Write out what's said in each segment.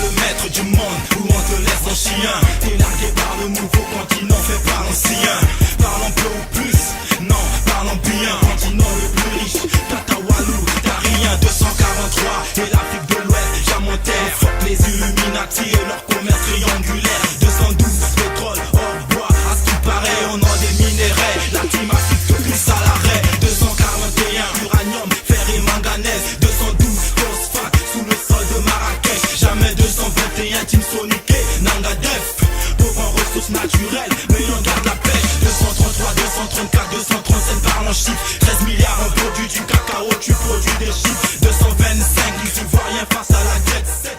le maître du monde, où on te laisse en chien. T'es largué par le nouveau continent, fait par l'ancien. Parlons peu ou plus, non, parlons bien. Continent le plus riche, Tatawalou, t'as rien. 243 et l'Afrique de l'Ouest, Jamontais, fuck les Illuminati et leur commerce triangulaire. 212, pétrole, or, bois, à ce qui paraît, on a des minéraux. La team Afrique se glisse à l'arrêt. 241, uranium, fer et manganèse. 212, phosphate, sous le sol de Marrakech. Jamais 221, team soniqué, Nanga Def. Pauvre en ressources naturelles, mais on garde la pêche. 233, 234, 237, parle en chiffres. 13 milliards en produit du cacao, tu produis des chiffres. 225, les Ivoiriens face à la jet set.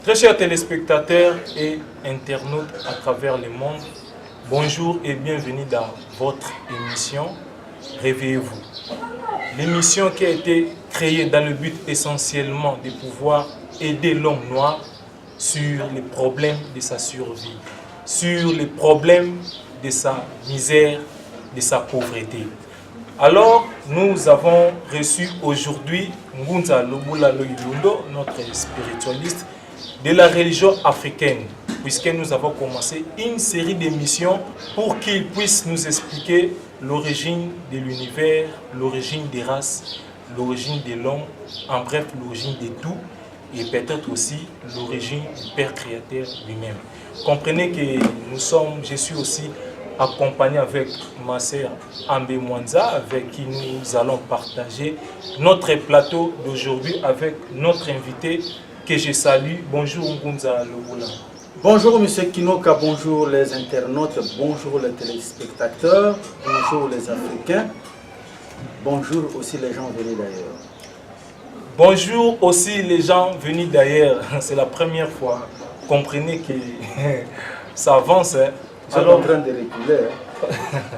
Très chers téléspectateurs et internautes à travers le monde, bonjour et bienvenue dans votre émission Réveillez-vous. L'émission qui a été créée dans le but essentiellement de pouvoir aider l'homme noir sur les problèmes de sa survie, sur les problèmes de sa misère, de sa pauvreté. Alors, nous avons reçu aujourd'hui Ngunza Lobula Loilundo, notre spiritualiste de la religion africaine, puisque nous avons commencé une série d'émissions pour qu'il puisse nous expliquer l'origine de l'univers, l'origine des races, l'origine de l'homme, en bref, l'origine de tout, et peut-être aussi l'origine du Père Créateur lui-même. Comprenez que je suis aussi accompagné avec ma sœur Ambe Mwanza, avec qui nous allons partager notre plateau d'aujourd'hui avec notre invité que je salue. Bonjour Ngunza Lobula. Bonjour Monsieur Kinoka, bonjour les internautes, bonjour les téléspectateurs, bonjour les Africains, bonjour aussi les gens venus d'ailleurs. Bonjour aussi les gens venus d'ailleurs, c'est la première fois. Comprenez que ça avance. Ils sont en train de reculer.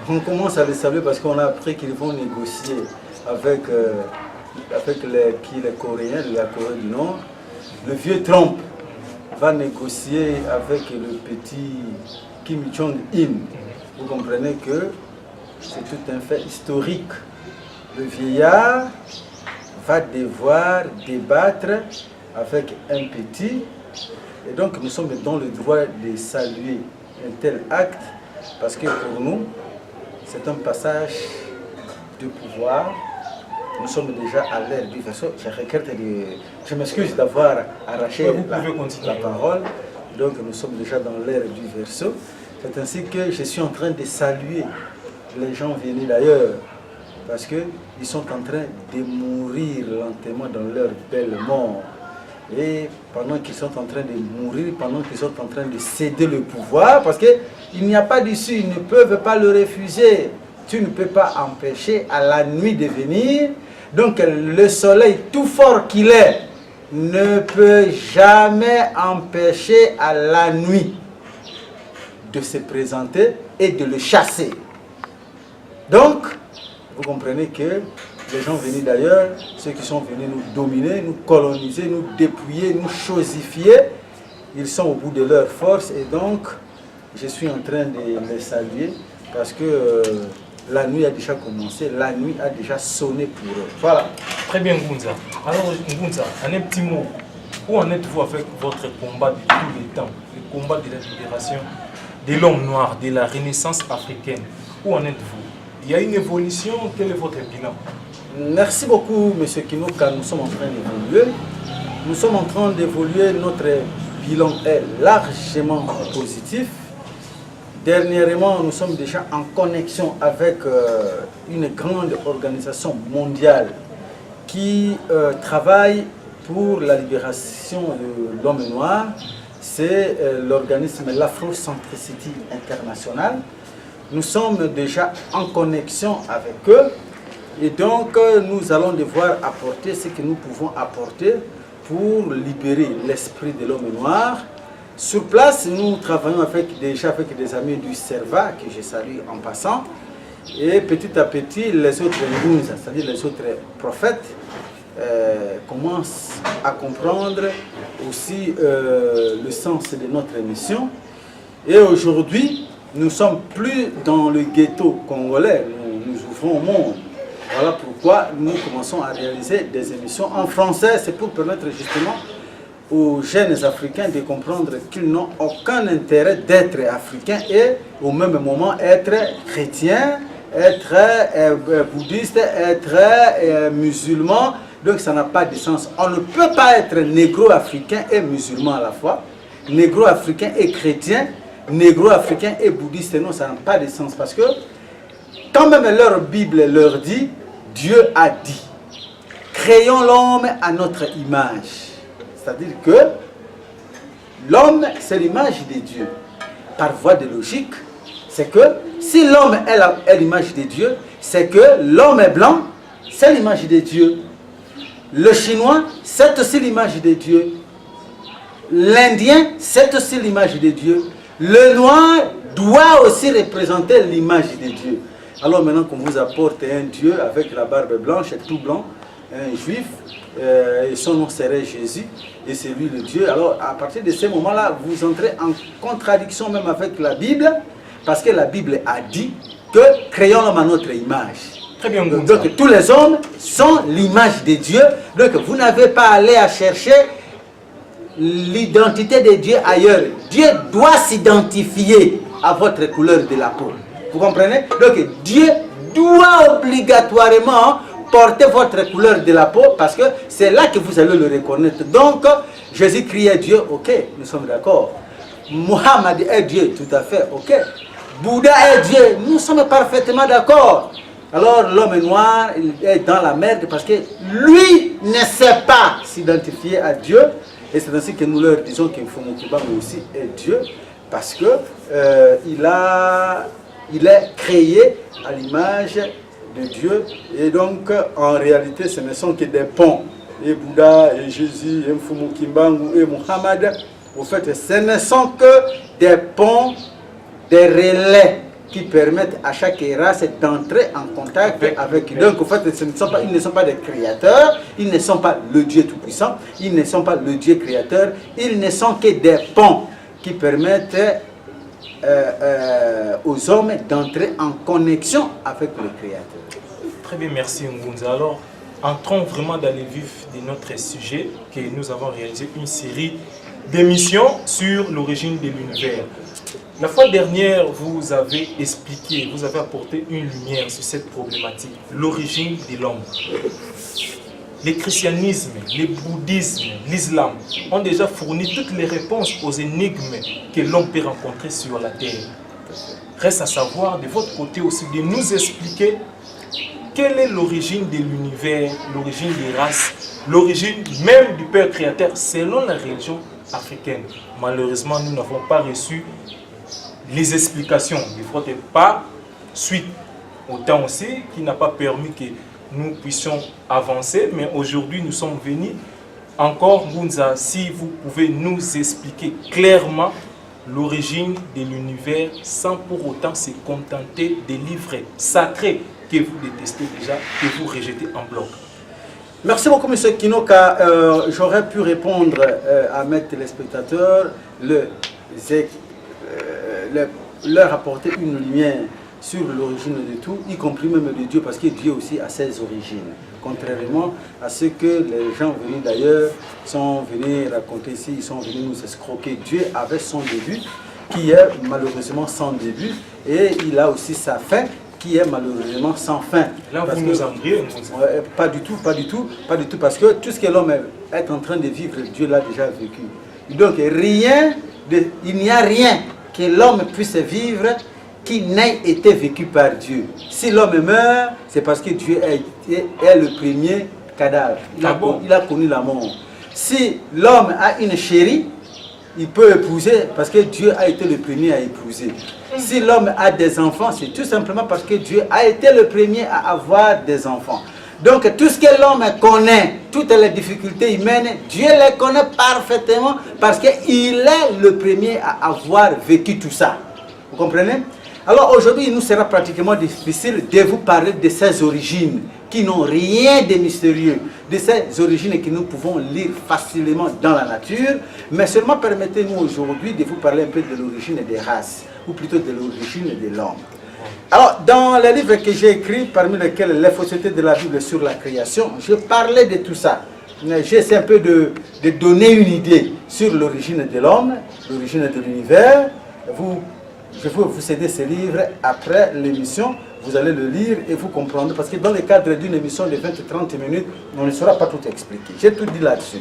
On commence à les saluer parce qu'on a appris qu'ils vont négocier avec les Coréens de la Corée du Nord. Le vieux Trump va négocier avec le petit Kim Jong-un. Vous comprenez que c'est tout un fait historique. Le vieillard va devoir débattre avec un petit. Et donc nous sommes dans le droit de saluer un tel acte parce que pour nous, c'est un passage de pouvoir. Nous sommes déjà à l'ère du verso. Je m'excuse d'avoir arraché la parole. Donc nous sommes déjà dans l'ère du verso. C'est ainsi que je suis en train de saluer les gens venus d'ailleurs. Parce qu'ils sont en train de mourir lentement dans leur belle mort. Et pendant qu'ils sont en train de mourir, pendant qu'ils sont en train de céder le pouvoir, parce qu'il n'y a pas d'issue, ils ne peuvent pas le refuser. Tu ne peux pas empêcher à la nuit de venir. Donc le soleil, tout fort qu'il est, ne peut jamais empêcher à la nuit de se présenter et de le chasser. Donc, vous comprenez que les gens venus d'ailleurs, ceux qui sont venus nous dominer, nous coloniser, nous dépouiller, nous chosifier, ils sont au bout de leur force et donc je suis en train de les saluer parce que la nuit a déjà commencé, la nuit a déjà sonné pour eux. Voilà. Très bien Ngunza. Alors Ngunza, en un petit mot, où en êtes-vous avec votre combat de tous les temps, le combat de la libération de l'homme noir, de la renaissance africaine? Où en êtes-vous? Il y a une évolution, quel est votre bilan? Merci beaucoup, M. Kinoka. Nous sommes en train d'évoluer. Nous sommes en train d'évoluer. Notre bilan est largement positif. Dernièrement, nous sommes déjà en connexion avec une grande organisation mondiale qui travaille pour la libération de l'homme noir. C'est l'organisme l'Afrocentricity International. Nous sommes déjà en connexion avec eux. Et donc, nous allons devoir apporter ce que nous pouvons apporter pour libérer l'esprit de l'homme noir. Sur place, nous travaillons déjà avec des amis du CERVA, que je salue en passant. Et petit à petit, les autres Ngunza, c'est-à-dire les autres prophètes, commencent à comprendre aussi le sens de notre mission. Et aujourd'hui, nous ne sommes plus dans le ghetto congolais, nous ouvrons au monde. Voilà pourquoi nous commençons à réaliser des émissions en français. C'est pour permettre justement aux jeunes Africains de comprendre qu'ils n'ont aucun intérêt d'être africains et au même moment être chrétiens, être bouddhistes, être musulmans. Donc ça n'a pas de sens. On ne peut pas être négro-africain et musulman à la fois, négro-africain et chrétien, négro-africain et bouddhiste. Non, ça n'a pas de sens parce que quand même leur Bible leur dit, Dieu a dit, créons l'homme à notre image. C'est-à-dire que l'homme, c'est l'image de Dieu. Par voie de logique, c'est que si l'homme est l'image de Dieu, c'est que l'homme est blanc, c'est l'image de Dieu. Le chinois, c'est aussi l'image de Dieu. L'indien, c'est aussi l'image de Dieu. Le noir doit aussi représenter l'image de Dieu. Alors maintenant qu'on vous apporte un Dieu avec la barbe blanche et tout blanc, un juif, et son nom serait Jésus, et c'est lui le Dieu. Alors à partir de ce moment-là, vous entrez en contradiction même avec la Bible, parce que la Bible a dit que créons l'homme à notre image. Très bien, donc tous les hommes sont l'image de Dieu, donc vous n'avez pas à aller à chercher l'identité de Dieu ailleurs. Dieu doit s'identifier à votre couleur de la peau. Vous comprenez? Donc Dieu doit obligatoirement porter votre couleur de la peau parce que c'est là que vous allez le reconnaître. Donc Jésus-Christ est Dieu, ok, nous sommes d'accord. Mohammed est Dieu, tout à fait, ok. Bouddha est Dieu, nous sommes parfaitement d'accord. Alors l'homme noir il est dans la merde parce que lui ne sait pas s'identifier à Dieu. Et c'est ainsi que nous leur disons que Mfumu Kimbangu aussi est Dieu parce que il est créé à l'image de Dieu. Et donc en réalité ce ne sont que des ponts. Et Bouddha, et Jésus, et Mfumu Kimbangu, et Muhammad, au fait ce ne sont que des ponts, des relais qui permettent à chaque race d'entrer en contact avec eux. Donc, en fait, ils ne sont pas des créateurs, ils ne sont pas le Dieu Tout-Puissant, ils ne sont pas le Dieu créateur, ils ne sont que des ponts qui permettent aux hommes d'entrer en connexion avec le Créateur. Très bien, merci Ngunza. Alors, entrons vraiment dans le vif de notre sujet, que nous avons réalisé une série d'émissions sur l'origine de l'univers. La fois dernière, vous avez expliqué, vous avez apporté une lumière sur cette problématique, l'origine de l'homme. Le christianisme, le bouddhisme, l'islam ont déjà fourni toutes les réponses aux énigmes que l'homme peut rencontrer sur la terre. Reste à savoir, de votre côté aussi, de nous expliquer quelle est l'origine de l'univers, l'origine des races, l'origine même du Père créateur selon la religion africaine. Malheureusement, nous n'avons pas reçu les explications de votre part, suite au temps aussi, qui n'a pas permis que nous puissions avancer. Mais aujourd'hui, nous sommes venus encore, Ngunza, si vous pouvez nous expliquer clairement l'origine de l'univers sans pour autant se contenter des livres sacrés que vous détestez déjà, que vous rejetez en bloc. Merci beaucoup, M. Kinoka. J'aurais pu répondre à mes téléspectateurs, leur apporter une lumière sur l'origine de tout, y compris même de Dieu, parce que Dieu aussi a ses origines. Contrairement à ce que les gens venus d'ailleurs sont venus raconter ici, ils sont venus nous escroquer. Dieu avait son début, qui est malheureusement sans début, et il a aussi sa fin, qui est malheureusement sans fin. Là, vous nous embrouillez. Pas du tout, parce que tout ce que l'homme est en train de vivre, Dieu l'a déjà vécu. Donc il n'y a rien que l'homme puisse vivre qui n'ait été vécu par Dieu. Si l'homme meurt, c'est parce que Dieu est le premier cadavre. Il a connu la mort. Si l'homme a une chérie, il peut épouser parce que Dieu a été le premier à épouser. Si l'homme a des enfants, c'est tout simplement parce que Dieu a été le premier à avoir des enfants. Donc tout ce que l'homme connaît, toutes les difficultés humaines, Dieu les connaît parfaitement parce qu'il est le premier à avoir vécu tout ça. Vous comprenez? Alors aujourd'hui, il nous sera pratiquement difficile de vous parler de ces origines qui n'ont rien de mystérieux, de ces origines que nous pouvons lire facilement dans la nature, mais seulement permettez-nous aujourd'hui de vous parler un peu de l'origine des races, ou plutôt de l'origine de l'homme. Alors, dans les livres que j'ai écrits, parmi lesquels les faussetés de la Bible sur la création, je parlais de tout ça. j'essaie un peu de donner une idée sur l'origine de l'homme, l'origine de l'univers. Je vais vous céder ces livres après l'émission. Vous allez le lire et vous comprendre. Parce que dans le cadre d'une émission de 20-30 minutes, on ne saura pas tout expliquer. J'ai tout dit là-dessus.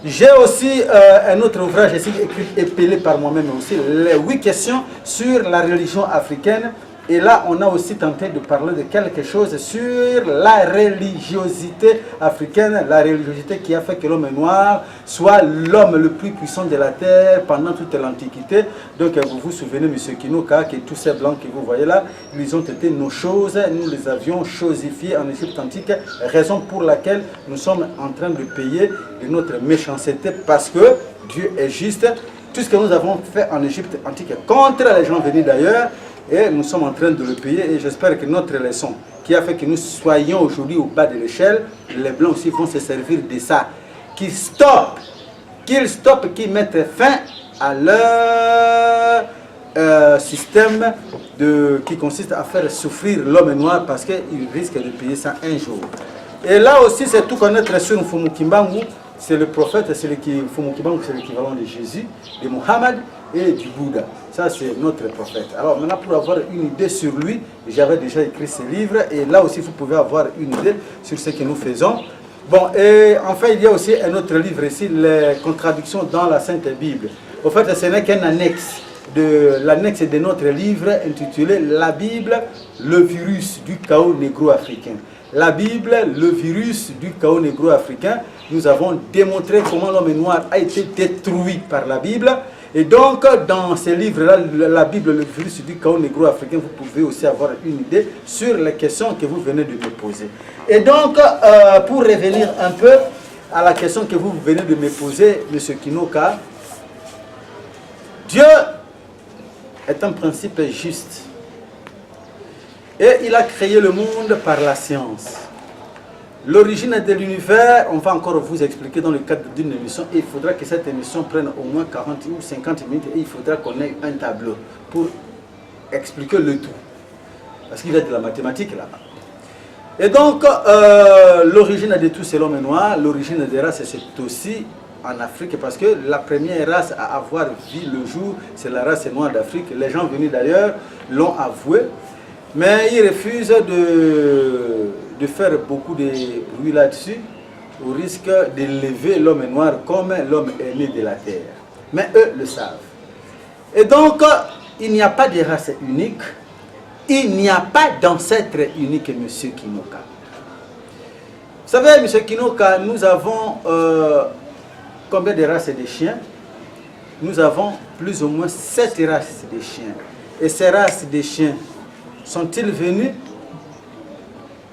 J'ai aussi un autre ouvrage ici écrit épelé par moi-même aussi, les 8 questions sur la religion africaine. Et là, on a aussi tenté de parler de quelque chose sur la religiosité africaine, la religiosité qui a fait que l'homme noir soit l'homme le plus puissant de la terre pendant toute l'Antiquité. Donc, vous vous souvenez, M. Kinouka, que tous ces blancs que vous voyez là, ils ont été nos choses, nous les avions chosifiés en Égypte antique, raison pour laquelle nous sommes en train de payer de notre méchanceté parce que Dieu est juste. Tout ce que nous avons fait en Égypte antique contre les gens venus d'ailleurs, et nous sommes en train de le payer et j'espère que notre leçon qui a fait que nous soyons aujourd'hui au bas de l'échelle, les Blancs aussi vont se servir de ça. Qu'ils stoppent, qu'ils mettent fin à leur système qui consiste à faire souffrir l'homme noir parce qu'ils risquent de payer ça un jour. Et là aussi, c'est tout connaître sur Mfumu Kimbangu. C'est le prophète, Mfumu Kimbangu, c'est l'équivalent de Jésus, de Mohammed et du Bouddha. Ça, c'est notre prophète. Alors maintenant, pour avoir une idée sur lui, j'avais déjà écrit ce livre. Et là aussi, vous pouvez avoir une idée sur ce que nous faisons. Bon, et enfin, il y a aussi un autre livre ici, les contradictions dans la Sainte Bible. Au fait, ce n'est qu'un annexe de notre livre intitulé La Bible, le virus du chaos négro-africain. La Bible, le virus du chaos négro-africain. Nous avons démontré comment l'homme noir a été détruit par la Bible. Et donc, dans ces livres-là, la Bible, le virus du chaos négro-africain, vous pouvez aussi avoir une idée sur les questions que vous venez de me poser. Et donc, pour revenir un peu à la question que vous venez de me poser, M. Kinouka, Dieu est un principe juste. Et il a créé le monde par la science. L'origine de l'univers, on va encore vous expliquer dans le cadre d'une émission. Et il faudra que cette émission prenne au moins 40 ou 50 minutes et il faudra qu'on ait un tableau pour expliquer le tout. Parce qu'il y a de la mathématique là-bas. Et donc, l'origine de tout, c'est l'homme noir. L'origine des races, c'est aussi en Afrique parce que la première race à avoir vu le jour, c'est la race noire d'Afrique. Les gens venus d'ailleurs l'ont avoué. Mais ils refusent de faire beaucoup de bruit là-dessus, au risque d'élever l'homme noir comme l'homme aimé de la terre. Mais eux le savent. Et donc, il n'y a pas de race unique, il n'y a pas d'ancêtre unique, M. Kinouka. Vous savez, M. Kinouka, nous avons combien de races de chiens? Nous avons plus ou moins 7 races de chiens. Et ces races de chiens, sont-ils venus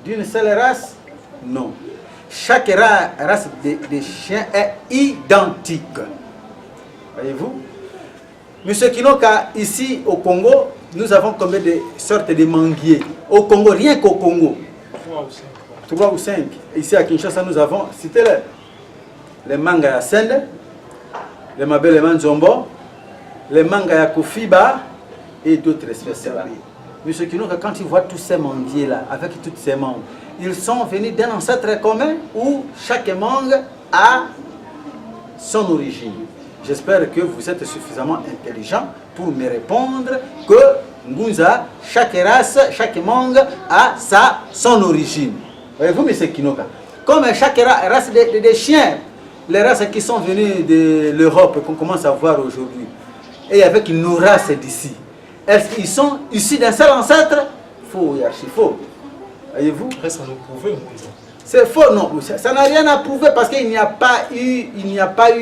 d'une seule race? Non. Chaque race de chiens est identique. Voyez-vous? Monsieur Kinouka, ici au Congo, nous avons combien de sortes de manguiers? Au Congo, rien qu'au Congo. 3 ou 5. Ici à Kinshasa, nous avons, citez les mangas à Sende, les mabele manzombo, les mangas à Kofiba et d'autres espèces. Monsieur Kinouka, quand il voit tous ces manguiers-là, avec toutes ces mangues, ils sont venus d'un ancêtre commun où chaque mangue a son origine. J'espère que vous êtes suffisamment intelligent pour me répondre que Ngunza, chaque race, chaque mangue a son origine. Voyez-vous, monsieur Kinouka? Comme chaque race de chiens, les races qui sont venues de l'Europe, qu'on commence à voir aujourd'hui, et avec nos races d'ici, ils sont issus d'un seul ancêtre? Faux et archi faux. Voyez-vous? Ça nous prouve. C'est faux, non. Ça n'a rien à prouver parce qu'il n'y a pas eu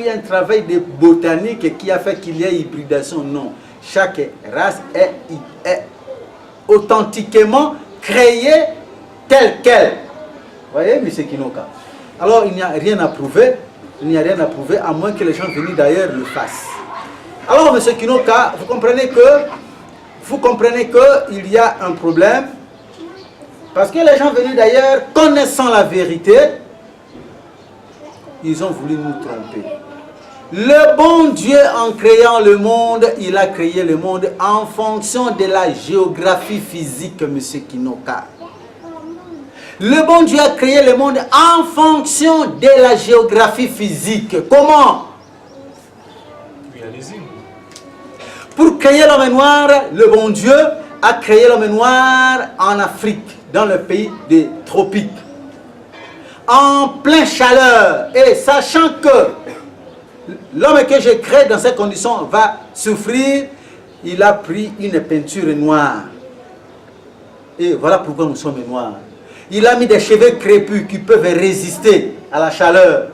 un travail de botanique qui a fait qu'il y ait hybridation. Non. Chaque race est authentiquement créée telle qu'elle. Vous voyez, M. Kinouka? Alors, il n'y a rien à prouver. Il n'y a rien à prouver, à moins que les gens venus d'ailleurs le fassent. Alors, M. Kinouka, vous comprenez qu'il y a un problème. Parce que les gens venus d'ailleurs, connaissant la vérité, ils ont voulu nous tromper. Le bon Dieu, en créant le monde, il a créé le monde en fonction de la géographie physique, M. Kinouka. Le bon Dieu a créé le monde en fonction de la géographie physique. Comment? Oui, allez-y. Pour créer l'homme noir, le bon Dieu a créé l'homme noir en Afrique, dans le pays des tropiques, en pleine chaleur. Et sachant que l'homme que j'ai créé dans ces conditions va souffrir, il a pris une peinture noire. Et voilà pourquoi nous sommes noirs. Il a mis des cheveux crépus qui peuvent résister à la chaleur.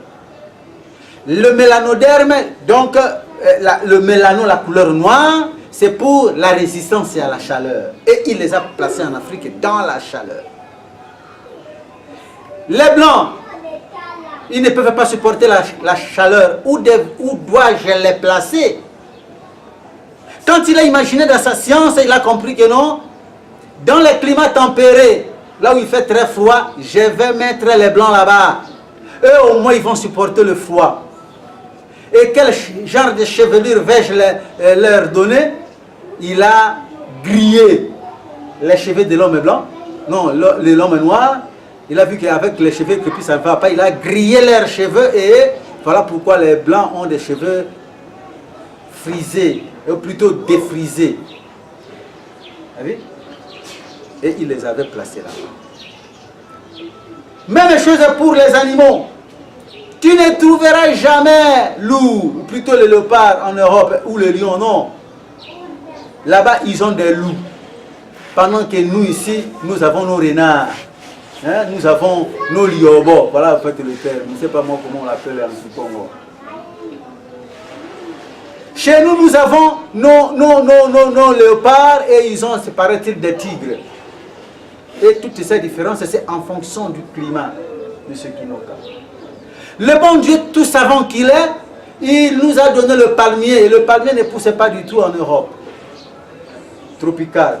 Le mélanoderme, donc le mélano, la couleur noire, c'est pour la résistance à la chaleur. Et il les a placés en Afrique dans la chaleur. Les blancs, ils ne peuvent pas supporter la chaleur. Où dois-je les placer? Quand il a imaginé dans sa science, il a compris que non. Dans les climats tempérés, là où il fait très froid, je vais mettre les blancs là-bas. Eux, au moins, ils vont supporter le froid. Et quel genre de chevelure vais-je leur donner? Il a grillé les cheveux de l'homme blanc, non, l'homme noir. Il a vu qu'avec les cheveux crépus, ça ne va pas. Il a grillé leurs cheveux et voilà pourquoi les blancs ont des cheveux frisés, ou plutôt défrisés. Vous avez vu? Et il les avait placés là. Même chose pour les animaux. Tu ne trouveras jamais loup, ou plutôt le léopard en Europe, ou le lion, non. Là-bas, ils ont des loups. Pendant que nous, ici, nous avons nos renards. Hein? Nous avons nos liobos. Voilà, en fait, le terme. Je ne sais pas moi comment on l'appelle en Congo. Chez nous, nous avons nos léopards et ils ont, paraît-il, des tigres. Et toutes ces différences, c'est en fonction du climat de ce Kinoka. Le bon Dieu, tout savant qu'il est, il nous a donné le palmier. Et le palmier ne poussait pas du tout en Europe tropicale.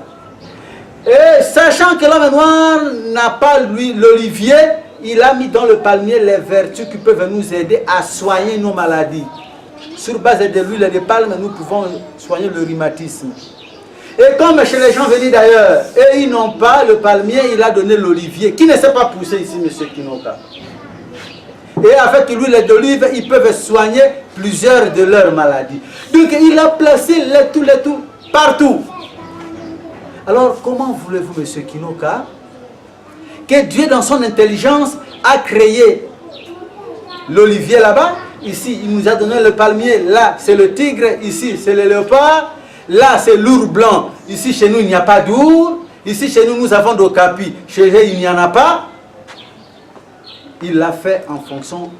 Et sachant que l'homme noir n'a pas, lui, l'olivier, il a mis dans le palmier les vertus qui peuvent nous aider à soigner nos maladies. Sur base de l'huile de palme, nous pouvons soigner le rhumatisme. Et comme chez les gens venus d'ailleurs, et ils n'ont pas le palmier, il a donné l'olivier, qui ne s'est pas poussé ici, M. Kinoka. Et avec l'huile d'olive, ils peuvent soigner plusieurs de leurs maladies. Donc il a placé les tout, partout. Alors comment voulez-vous, M. Kinoka, que Dieu dans son intelligence a créé l'olivier là-bas? Ici, il nous a donné le palmier, là c'est le tigre, ici c'est le léopard. Là, c'est l'ours blanc. Ici, chez nous, il n'y a pas d'ours. Ici, chez nous, nous avons d'okapi. Chez eux, il n'y en a pas. Il l'a fait en fonction,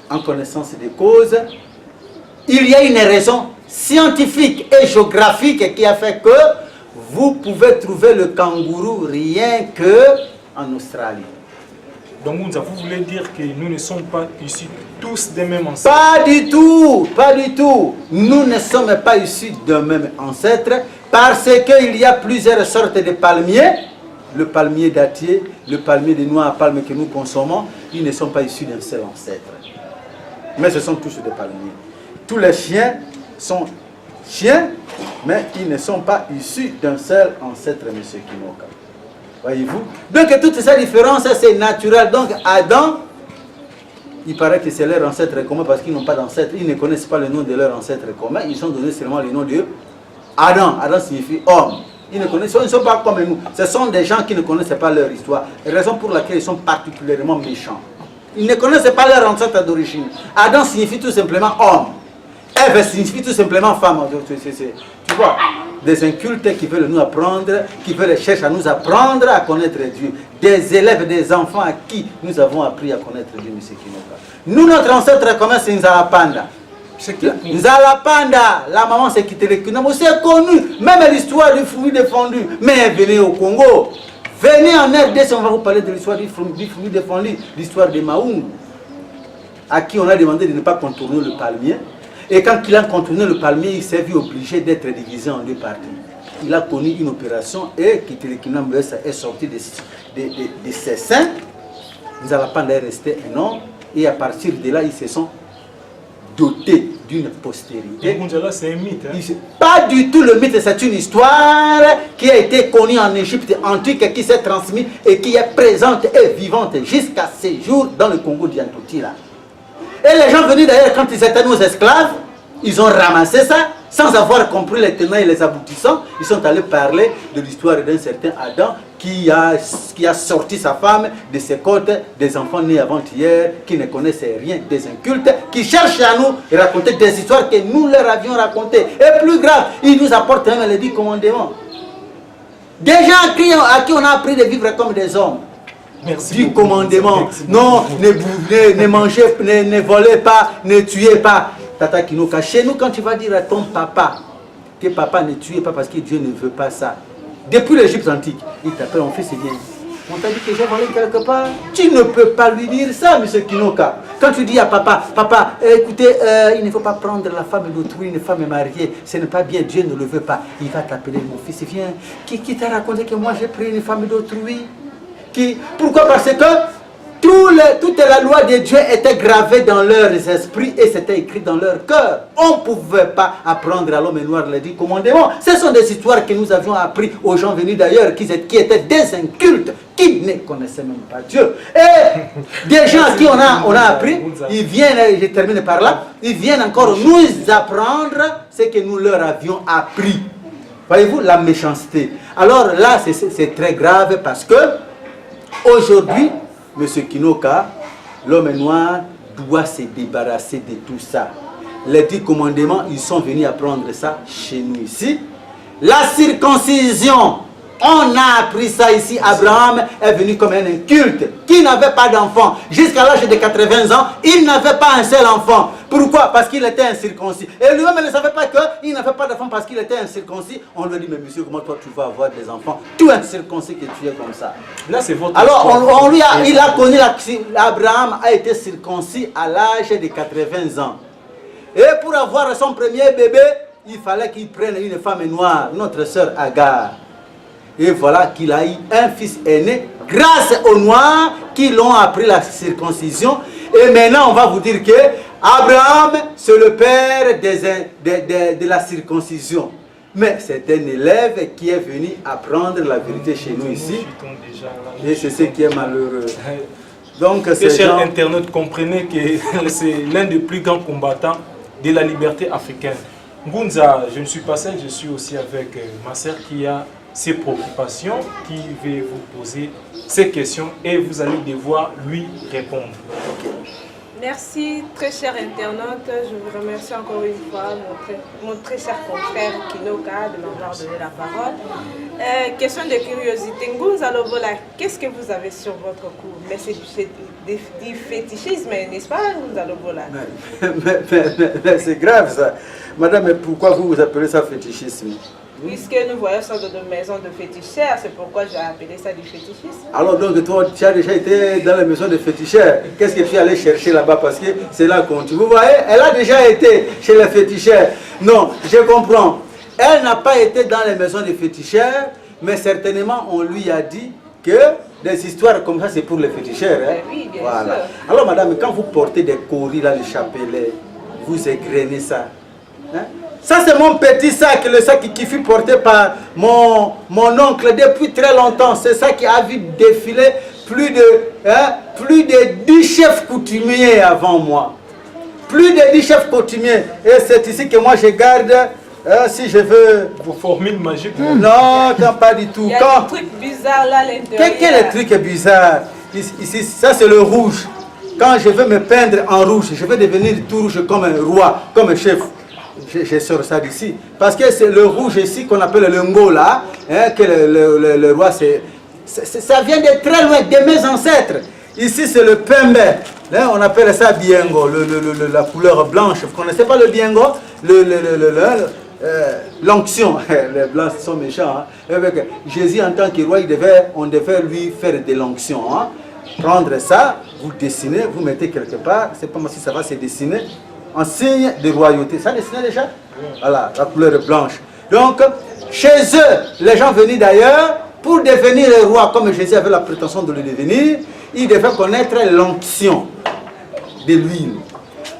en connaissance des causes. Il y a une raison scientifique et géographique qui a fait que vous pouvez trouver le kangourou rien que en Australie. Donc vous voulez dire que nous ne sommes pas issus tous des mêmes ancêtres? Pas du tout, pas du tout. Nous ne sommes pas issus d'un même ancêtre parce qu'il y a plusieurs sortes de palmiers. Le palmier dattier, le palmier de noix à palme que nous consommons, ils ne sont pas issus d'un seul ancêtre. Mais ce sont tous des palmiers. Tous les chiens sont chiens, mais ils ne sont pas issus d'un seul ancêtre, M. Kinoka. Voyez-vous? Donc toutes ces différences, c'est naturel. Donc Adam, il paraît que c'est leur ancêtre commun parce qu'ils n'ont pas d'ancêtre. Ils ne connaissent pas le nom de leur ancêtre commun. Ils ont donné seulement le nom de Adam. Adam signifie homme. Ils ne connaissent, ils ne sont pas comme nous. Ce sont des gens qui ne connaissent pas leur histoire. Raison pour laquelle ils sont particulièrement méchants. Ils ne connaissent pas leur ancêtre d'origine. Adam signifie tout simplement homme. Ève signifie tout simplement femme. Tu vois, des incultes qui veulent nous apprendre, qui veulent chercher à nous apprendre à connaître Dieu. Des élèves, des enfants à qui nous avons appris à connaître Dieu, M. Kinoka. Nous, notre ancêtre commun, c'est Nzalapanda. Nzalapanda, la maman c'est Kitelekuna. C'est connu, même l'histoire du fruit défendu. Mais venez au Congo, venez en RDC, on va vous parler de l'histoire du fruit défendu, l'histoire de Maungu, à qui on a demandé de ne pas contourner le palmier. Et quand il a contourné le palmier, il s'est vu obligé d'être divisé en deux parties. Il a connu une opération et Kitelekuna est sorti de ses seins. Nzalapanda est resté un homme. Et à partir de là, ils se sont dotés d'une postérité. Ngunzala, c'est un mythe. Hein? Pas du tout le mythe, c'est une histoire qui a été connue en Égypte antique et qui s'est transmise et qui est présente et vivante jusqu'à ces jours dans le Congo d'Yantouti là. Et les gens venus d'ailleurs, quand ils étaient nos esclaves, ils ont ramassé ça sans avoir compris les tenants et les aboutissants. Ils sont allés parler de l'histoire d'un certain Adam qui a sorti sa femme de ses côtes, des enfants nés avant-hier, qui ne connaissaient rien, des incultes, qui cherchent à nous raconter des histoires que nous leur avions racontées. Et plus grave, ils nous apportent même les 10 commandements. Des gens à qui on a appris de vivre comme des hommes. Merci 10 beaucoup. commandements. Merci Non, beaucoup. ne mangez, ne volez pas, ne tuez pas. Tata Kinoka, chez nous, quand tu vas dire à ton papa que papa ne tue pas parce que Dieu ne veut pas ça, depuis l'Égypte antique, il t'appelle, mon fils, c'est bien. On t'a dit que j'ai volé quelque part. Tu ne peux pas lui dire ça, monsieur Kinoka. Quand tu dis à papa, papa, écoutez, il ne faut pas prendre la femme d'autrui, une femme mariée, ce n'est pas bien, Dieu ne le veut pas. Il va t'appeler, mon fils, viens. Qui t'a raconté que moi j'ai pris une femme d'autrui? Pourquoi? Parce que toute la loi de Dieu était gravée dans leurs esprits et c'était écrit dans leur cœur. On ne pouvait pas apprendre à l'homme noir les 10 commandements. Ce sont des histoires que nous avions appris aux gens venus d'ailleurs, qui étaient des incultes, qui ne connaissaient même pas Dieu. Et des gens à qui on a appris, ils viennent, je termine par là, ils viennent encore nous apprendre ce que nous leur avions appris. Voyez-vous la méchanceté. Alors là, c'est très grave parce que aujourd'hui, Monsieur Kinoka, l'homme noir doit se débarrasser de tout ça. Les 10 commandements, ils sont venus apprendre ça chez nous ici. La circoncision, on a appris ça ici. Abraham est venu comme un inculte qui n'avait pas d'enfant. Jusqu'à l'âge de 80 ans, il n'avait pas un seul enfant. Pourquoi? Parce qu'il était incirconcis. Et lui-même ne savait pas qu'il n'avait pas d'enfant parce qu'il était incirconcis. On lui dit, mais monsieur, comment toi tu vas avoir des enfants? Tout incirconcis que tu es comme ça. Là, c'est votre Alors, histoire. il a connu, Abraham a été circoncis à l'âge de 80 ans. Et pour avoir son premier bébé, il fallait qu'il prenne une femme noire, notre sœur Agar. Et voilà qu'il a eu un fils aîné grâce aux Noirs qui l'ont appris la circoncision. Et maintenant, on va vous dire que Abraham, c'est le père de la circoncision. Mais c'est un élève qui est venu apprendre la vérité chez nous ici. Et c'est ce qui est malheureux. Donc, chers internautes, comprenez que c'est l'un des plus grands combattants de la liberté africaine. Ngunza, je ne suis pas seul, je suis aussi avec ma sœur qui a ses préoccupations, qui va vous poser ces questions et vous allez devoir lui répondre. Merci, très cher internaute. Je vous remercie encore une fois, mon très cher confrère Kinoka, de m'avoir donné la parole. Question de curiosité. Ngunza Lobola, qu'est-ce que vous avez sur votre cours? Mais c'est du fétichisme, n'est-ce pas, Ngunza Lobola? Mais c'est grave ça. Madame, mais pourquoi vous appelez ça fétichisme? Puisque nous voyons ça dans de maisons de féticheurs, c'est pourquoi j'ai appelé ça du fétichisme. Alors donc toi, tu as déjà été dans la maison de féticheurs. Qu'est-ce que tu es allé chercher là-bas? Parce que c'est là qu'on tue. Vous voyez, elle a déjà été chez les féticheurs. Non, je comprends. Elle n'a pas été dans les maisons de féticheurs, mais certainement on lui a dit que des histoires comme ça, c'est pour les féticheurs. Hein? Oui, bien voilà. sûr. Alors madame, quand vous portez des coris là, les chapelets, vous égrenez ça. Hein? Ça c'est mon petit sac, le sac qui fut porté par mon oncle depuis très longtemps. C'est ça qui a vu défiler plus de 10 chefs coutumiers avant moi. Plus de 10 chefs coutumiers. Et c'est ici que moi je garde, si je veux... Vos formules magiques. Non, pas du tout. Il y a des trucs bizarres là à l'intérieur. Quel est le truc bizarre? Ici, ça c'est le rouge. Quand je veux me peindre en rouge, je vais devenir tout rouge comme un roi, comme un chef. Je sors ça d'ici. Parce que c'est le rouge ici qu'on appelle le ngola, hein, que le roi, ça vient de très loin, de mes ancêtres. Ici c'est le pembe, hein, on appelle ça biengo, la couleur blanche. Vous ne connaissez pas le biengo? L'onction, les blancs sont méchants. Hein. Avec Jésus en tant que roi, on devait lui faire de l'onction. Hein. Prendre ça, vous dessinez, vous mettez quelque part, c'est pas moi si ça va se dessiner. En signe de royauté. Ça dessiné déjà? Voilà, la couleur blanche. Donc, chez eux, les gens venus d'ailleurs, pour devenir roi, comme Jésus avait la prétention de le devenir, ils devaient connaître l'onction de l'huile.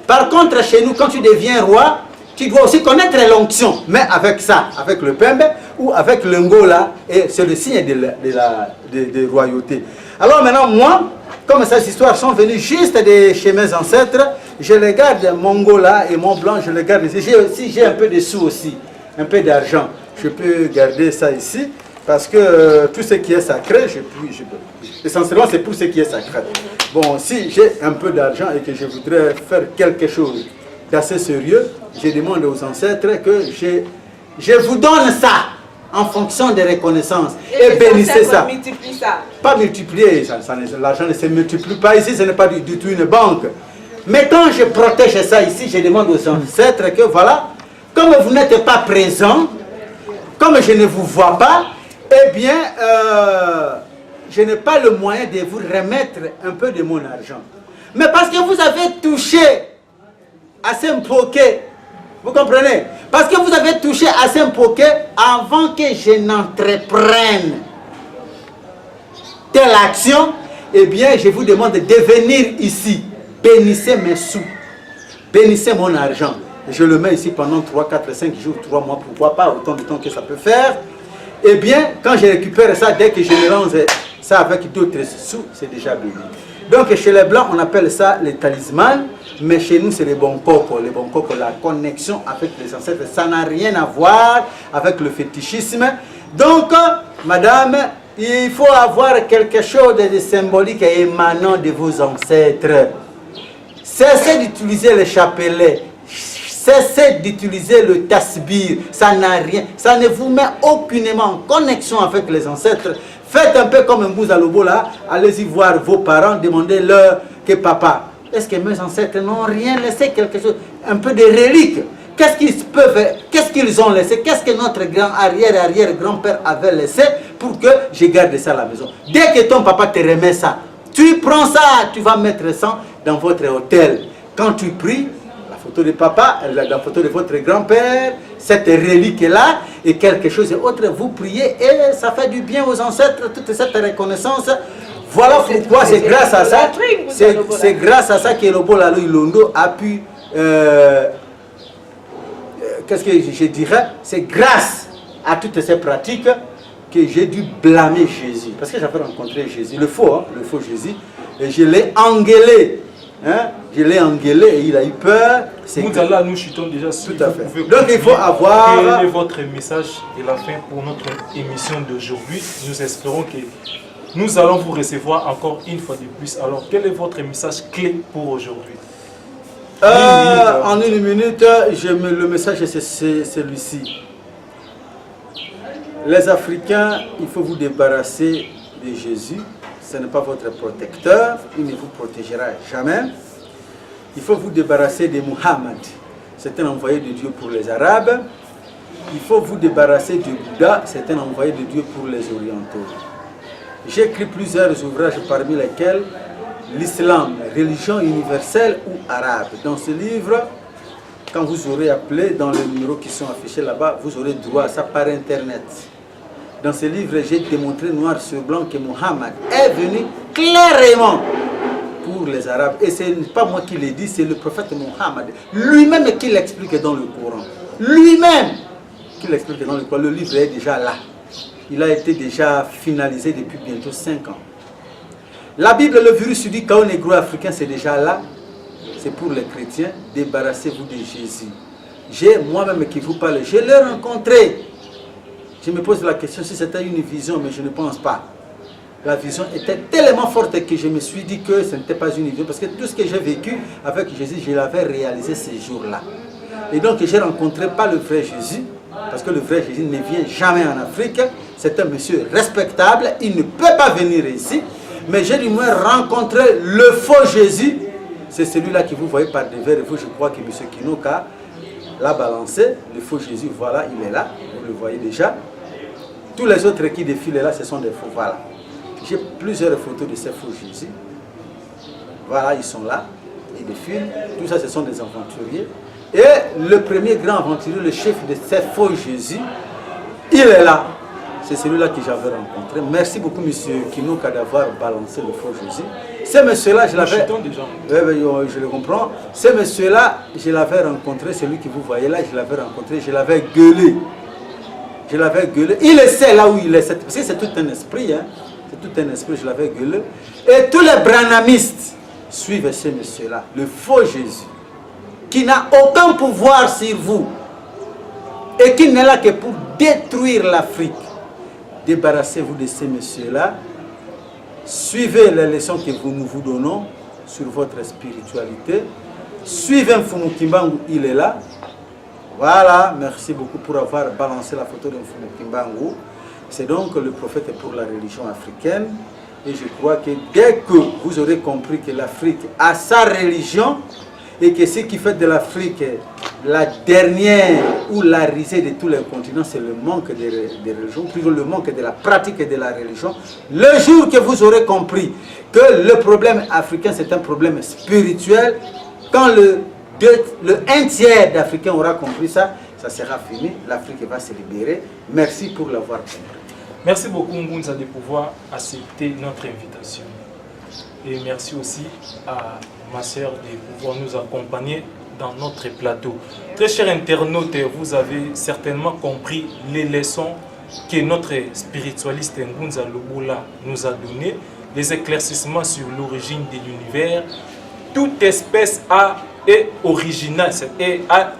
Par contre, chez nous, quand tu deviens roi, tu dois aussi connaître l'onction. Mais avec ça, avec le pembe ou avec le ngola, et c'est le signe de royauté. Alors maintenant, moi, comme ces histoires sont venues juste de chez mes ancêtres, je les garde, mon ngola et mon blanc, je les garde ici. Si j'ai un peu de sous aussi, un peu d'argent, je peux garder ça ici. Parce que tout ce qui est sacré, essentiellement c'est pour ce qui est sacré. Bon, si j'ai un peu d'argent et que je voudrais faire quelque chose d'assez sérieux, je demande aux ancêtres que je vous donne ça en fonction des reconnaissances. Et bénissez ça. Pas multiplier, l'argent ne se multiplie pas ici, ce n'est pas du tout une banque. Mais quand je protège ça ici, je demande aux ancêtres que voilà, comme vous n'êtes pas présent, comme je ne vous vois pas, eh bien, je n'ai pas le moyen de vous remettre un peu de mon argent. Mais parce que vous avez touché à Sempoké, vous comprenez? Parce que vous avez touché à Sempoké avant que je n'entreprenne telle action, eh bien, je vous demande de venir ici. Bénissez mes sous, bénissez mon argent. Je le mets ici pendant 3, 4, 5 jours, 3 mois, pourquoi pas, autant de temps que ça peut faire. Eh bien, quand je récupère ça, dès que je mélange ça avec d'autres sous, c'est déjà béni. Donc, chez les Blancs, on appelle ça les talismans, mais chez nous, c'est les bons cocos. Les bons cocos, la connexion avec les ancêtres, ça n'a rien à voir avec le fétichisme. Donc, madame, il faut avoir quelque chose de symbolique et émanant de vos ancêtres. Cessez d'utiliser les chapelets. Cessez d'utiliser le tasbir, ça n'a rien, ça ne vous met aucunement en connexion avec les ancêtres. Faites un peu comme un Bouzalobo là, allez-y voir vos parents, demandez-leur que papa, est-ce que mes ancêtres n'ont rien laissé, quelque chose, un peu de reliques? Qu'est-ce qu'ils peuvent, qu'est-ce qu'ils ont laissé? Qu'est-ce que notre arrière-grand-père avait laissé pour que je garde ça à la maison? Dès que ton papa te remet ça, tu prends ça, tu vas mettre ça dans votre hôtel. Quand tu pries, photo de papa, la photo de votre grand-père, cette relique-là, et quelque chose d'autre, vous priez et ça fait du bien aux ancêtres, toute cette reconnaissance. Voilà pourquoi c'est grâce à ça, c'est grâce à ça que Lobo Lalo Ilondo a pu, qu'est-ce que je dirais, c'est grâce à toutes ces pratiques que j'ai dû blâmer Jésus. Parce que j'avais rencontré Jésus, le faux Jésus, et je l'ai engueulé. Hein? Je l'ai engueulé et il a eu peur. Nous chutons déjà sur. Tout à fait. Donc il faut avoir. Quel est votre message de la fin pour notre émission d'aujourd'hui? Nous espérons que nous allons vous recevoir encore une fois de plus. Alors quel est votre message clé pour aujourd'hui? En une minute, le message c'est celui-ci. Les Africains, il faut vous débarrasser de Jésus. Ce n'est pas votre protecteur, il ne vous protégera jamais. Il faut vous débarrasser de Muhammad, c'est un envoyé de Dieu pour les Arabes. Il faut vous débarrasser de Bouddha, c'est un envoyé de Dieu pour les Orientaux. J'ai écrit plusieurs ouvrages parmi lesquels l'islam, religion universelle ou arabe. Dans ce livre, quand vous aurez appelé dans les numéros qui sont affichés là-bas, vous aurez droit à ça par internet. Dans ce livre, j'ai démontré noir sur blanc que Muhammad est venu clairement pour les Arabes. Et ce n'est pas moi qui l'ai dit, c'est le prophète Muhammad lui-même qui l'explique dans le Coran. Lui-même qui l'explique dans le Coran. Le livre est déjà là. Il a été déjà finalisé depuis bientôt 5 ans. La Bible, le virus du chaos négro-africain, c'est déjà là. C'est pour les chrétiens. Débarrassez-vous de Jésus. J'ai moi-même qui vous parle, je l'ai rencontré. Je me pose la question si c'était une vision, mais je ne pense pas. La vision était tellement forte que je me suis dit que ce n'était pas une vision, parce que tout ce que j'ai vécu avec Jésus, je l'avais réalisé ces jours-là. Et donc j'ai rencontré pas le vrai Jésus, parce que le vrai Jésus ne vient jamais en Afrique. C'est un monsieur respectable, il ne peut pas venir ici. Mais j'ai du moins rencontré le faux Jésus. C'est celui-là que vous voyez par devers et vous. Je crois que M. Kinoka l'a balancé. Le faux Jésus, voilà, il est là. Vous le voyez déjà. Tous les autres qui défilent là, ce sont des faux. Voilà. J'ai plusieurs photos de ces faux Jésus. Voilà, ils sont là. Ils défilent. Tout ça, ce sont des aventuriers. Et le premier grand aventurier, le chef de ces faux Jésus, il est là. C'est celui-là que j'avais rencontré. Merci beaucoup, M. Kinoka, d'avoir balancé le faux Jésus. Ce monsieur-là, je l'avais... déjà. Je le comprends. Ce monsieur-là, je l'avais rencontré, celui que vous voyez là, je l'avais rencontré, je l'avais gueulé. Je l'avais gueulé. Il sait là où il est. Parce que c'est tout un esprit. Hein. C'est tout un esprit, je l'avais gueulé. Et tous les branhamistes suivent ce monsieur-là, le faux Jésus, qui n'a aucun pouvoir sur vous. Et qui n'est là que pour détruire l'Afrique. Débarrassez-vous de ces messieurs-là. Suivez les leçons que nous vous donnons sur votre spiritualité. Suivez Mfumu Kimbangu, il est là. Voilà, merci beaucoup pour avoir balancé la photo de Mfumu Kimbangu. C'est donc le prophète pour la religion africaine. Et je crois que dès que vous aurez compris que l'Afrique a sa religion, et que ce qui fait de l'Afrique la dernière ou la risée de tous les continents, c'est le manque de religion, plutôt le manque de la pratique de la religion. Le jour que vous aurez compris que le problème africain, c'est un problème spirituel, quand le 1 tiers d'Africains aura compris ça, ça sera fini, l'Afrique va se libérer. Merci pour l'avoir compris. Merci beaucoup Ngunza de pouvoir accepter notre invitation. Et merci aussi à ma sœur de pouvoir nous accompagner dans notre plateau. Très chers internautes, vous avez certainement compris les leçons que notre spiritualiste Ngunza Lobola nous a données, les éclaircissements sur l'origine de l'univers. Toute espèce est originale, et a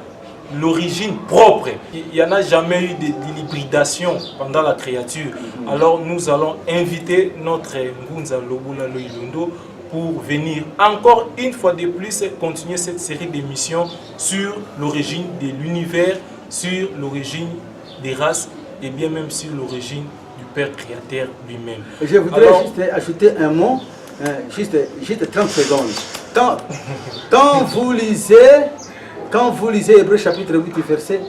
l'origine propre. Il n'y en a jamais eu d'hybridation pendant la créature. Alors nous allons inviter notre Ngunza Lobola Loilondo pour venir encore une fois de plus continuer cette série d'émissions sur l'origine de l'univers, sur l'origine des races et bien même sur l'origine du Père Créateur lui-même. Je voudrais juste ajouter un mot, juste 30 secondes. Quand vous lisez Hébreux chapitre 8 verset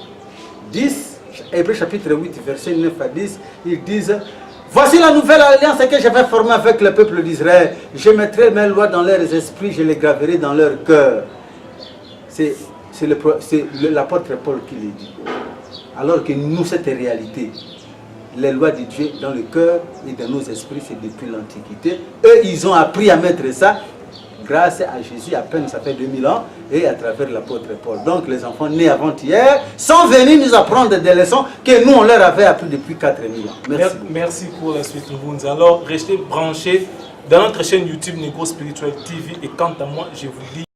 10, Hébreux chapitre 8 verset 9 à 10, ils disent: voici la nouvelle alliance que je vais former avec le peuple d'Israël. Je mettrai mes lois dans leurs esprits, je les graverai dans leur cœur. C'est l'apôtre Paul qui le dit. Alors que nous, cette réalité, les lois de Dieu dans le cœur et dans nos esprits, c'est depuis l'Antiquité. Eux, ils ont appris à mettre ça grâce à Jésus, à peine ça fait 2000 ans, et à travers l'apôtre Paul. Donc les enfants nés avant-hier sont venus nous apprendre des leçons que nous, on leur avait appris depuis 4000 ans. Merci. Merci pour la suite, Ngunza. Alors, restez branchés dans notre chaîne YouTube Negro Spiritual TV. Et quant à moi, je vous dis